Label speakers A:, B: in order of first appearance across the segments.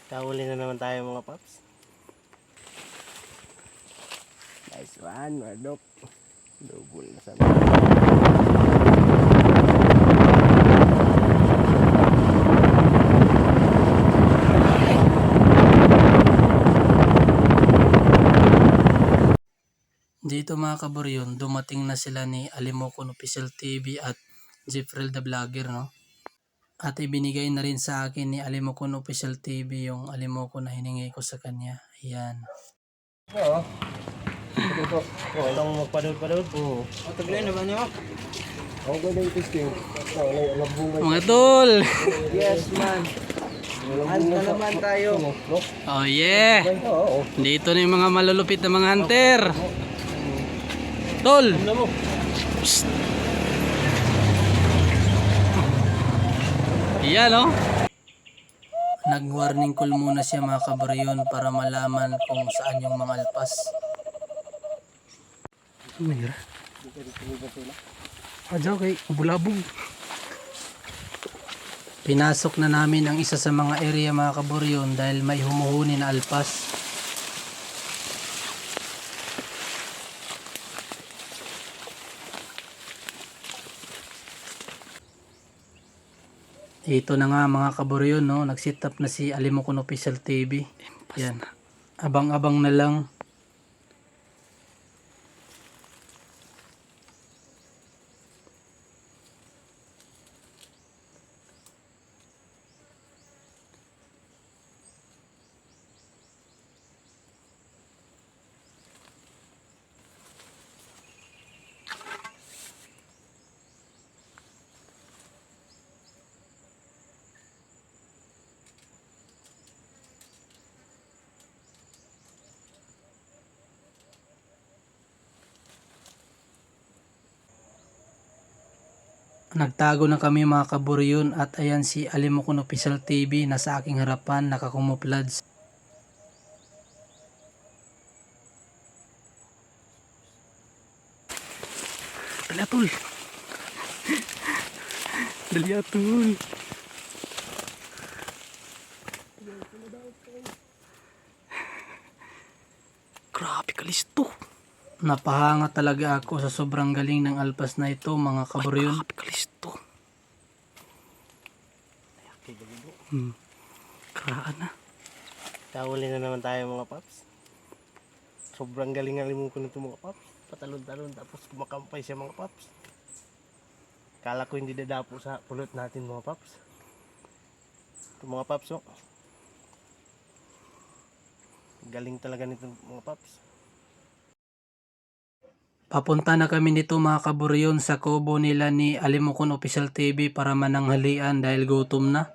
A: Kahuli na naman tayo mga paps. Nice one, Mardok. Double na sana.
B: Dito mga kaburyon, dumating na sila ni Alimokon Official TV at Jeffrel the Vlogger, no? At ibinigay na rin sa akin ni Alimokon Official TV yung Alimokon na hiningi ko sa kanya. Ayan.
A: Oo. Ito. Oo, lang magpadod-padod. Oo.
C: Taglay na ba niyo?
A: Ako ko na yung testing.
B: Mga tol!
C: Yes, man. Hunt na naman tayo.
B: Oh yeah!
A: Oo.
B: Dito na yung mga malulupit na mga hunter. Tol! Psst. Yan oh. Nag-warning call muna siya mga kabaryon para malaman kung saan yung mga alpas. Mayra. Adyo kay bulabog. Pinasok na namin ang isa sa mga area mga kabaryon dahil may humuhuni na alpas. Ito na nga mga kaburyon, no? Nag-set up na si Alimokon Official TV. Yan. Abang-abang na lang. Nagtago na kami mga kaburyon at ayan si Alimokon Official TV nasa aking harapan nakakumuplods. Dali atul. Dali atul. Grabe kalisto. Napahanga talaga ako sa sobrang galing ng alpas na ito mga kaburyon. Grabe kalisto. Karaan na.
A: Kahuli na naman tayo mga paps. Sobrang galing Alimokon nito mga paps. Patalon-talon tapos kumakampay siya mga paps. Kala ko hindi dadapo sa pulot natin mga paps. Ito mga paps oh. Galing talaga nito mga paps.
B: Papunta na kami nito mga kaburyon sa kubo nila ni Alimokon Official TV para mananghalian dahil gutom na.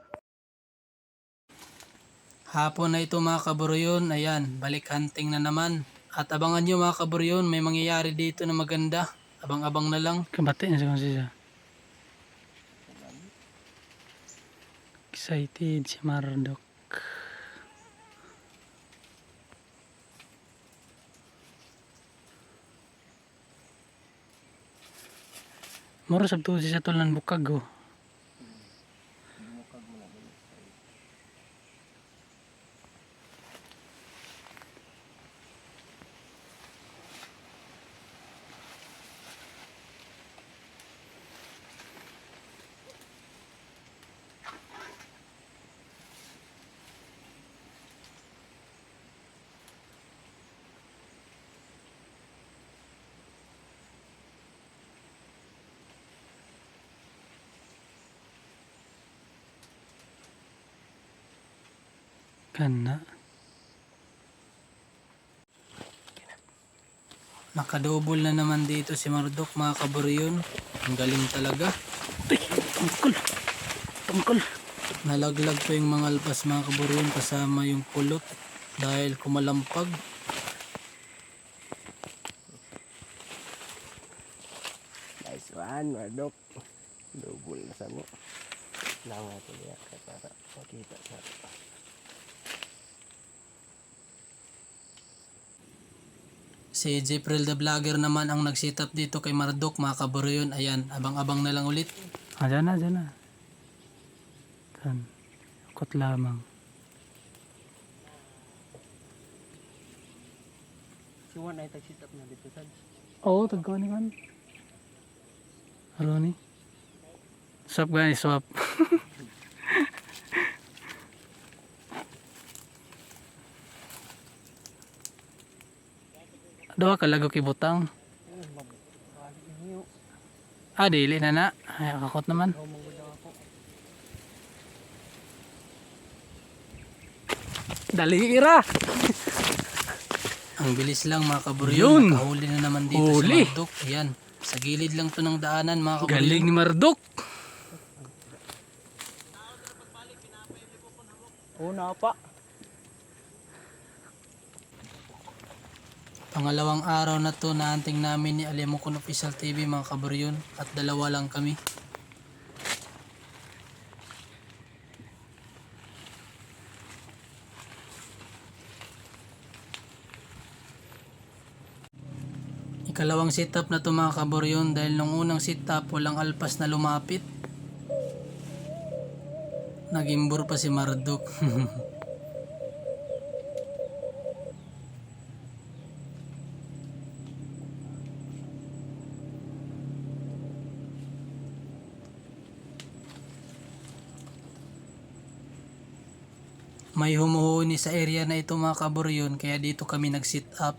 B: Hapon na ito mga kaburyon, ayan, balik hunting na naman. At abangan nyo mga kaburyon, may mangyayari dito na maganda. Abang-abang na lang. Kabati na siya. Excited si Mardok. Moro sabto siya tulan bukag oh. Kana. Nakadouble na naman dito si Mardok mga kaburyon. Ang galing talaga. Ay, tungkol. Nalaglag pa yung mga alpas mga kaburyon kasama yung pulot dahil kumalampag.
A: Nice one, Mardok. Double na sana. Lang natin yan para makita sa
B: Si Jeffrel the Vlogger naman ang nag-set up dito kay Mardok mga kaburyon. Ayan, abang-abang na lang ulit. Diyan na. San? Ikot lamang.
C: Si Juan ay tag-sit up na dito, Sad.
B: Oo, tagkaw ni kan. Halo ni. Swap guys, swap. Doha ka lago kibutang. Ah, dili na na. Ay, kakot naman. Dali ira. Ang bilis lang mga kaburyon. Nakahuli na naman dito si Marduk. Ayan. Sa gilid lang to ng daanan mga kaburyon. Galing ni Marduk.
C: Una pa.
B: Pangalawang araw na to na anting namin ni Alimokon Official TV mga kaburyon. At dalawa lang kami. Ikalawang sit-up na to mga kaburyon dahil nung unang sit-up walang alpas na lumapit. Nagimbor pa si Marduk. May humuhuni sa area na ito mga kaburyon kaya dito kami nag-sit-up.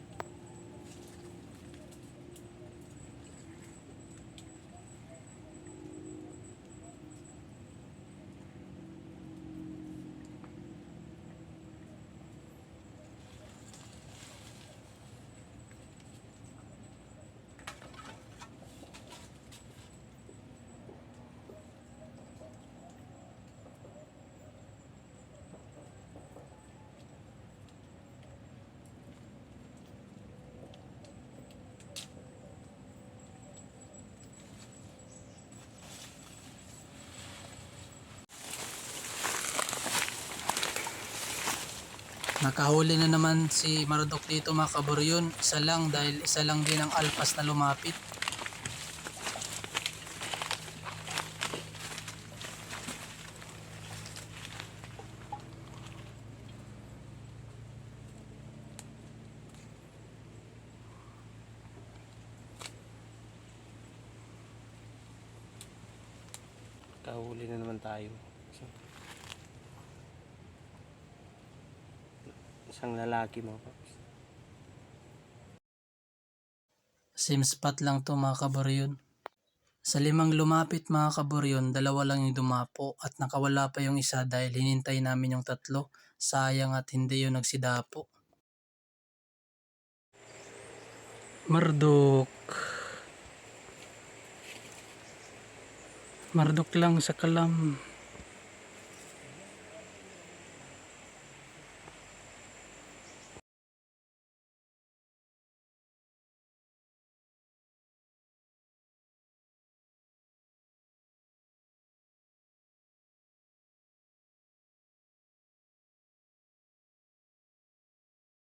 B: Nakahuli na naman si Marduk dito mga kaburyon. Isa lang dahil isa lang din ang alpas na lumapit.
A: Kahuli na naman tayo. Isang lalaki mga paps.
B: Same spot lang to mga kaburyon. Sa 5 lumapit mga kaburyon, 2 lang yung dumapo at nakawala pa yung isa dahil hinintay namin yung 3. Sayang at hindi yung nagsidapo. Marduk. Marduk lang sa kalam.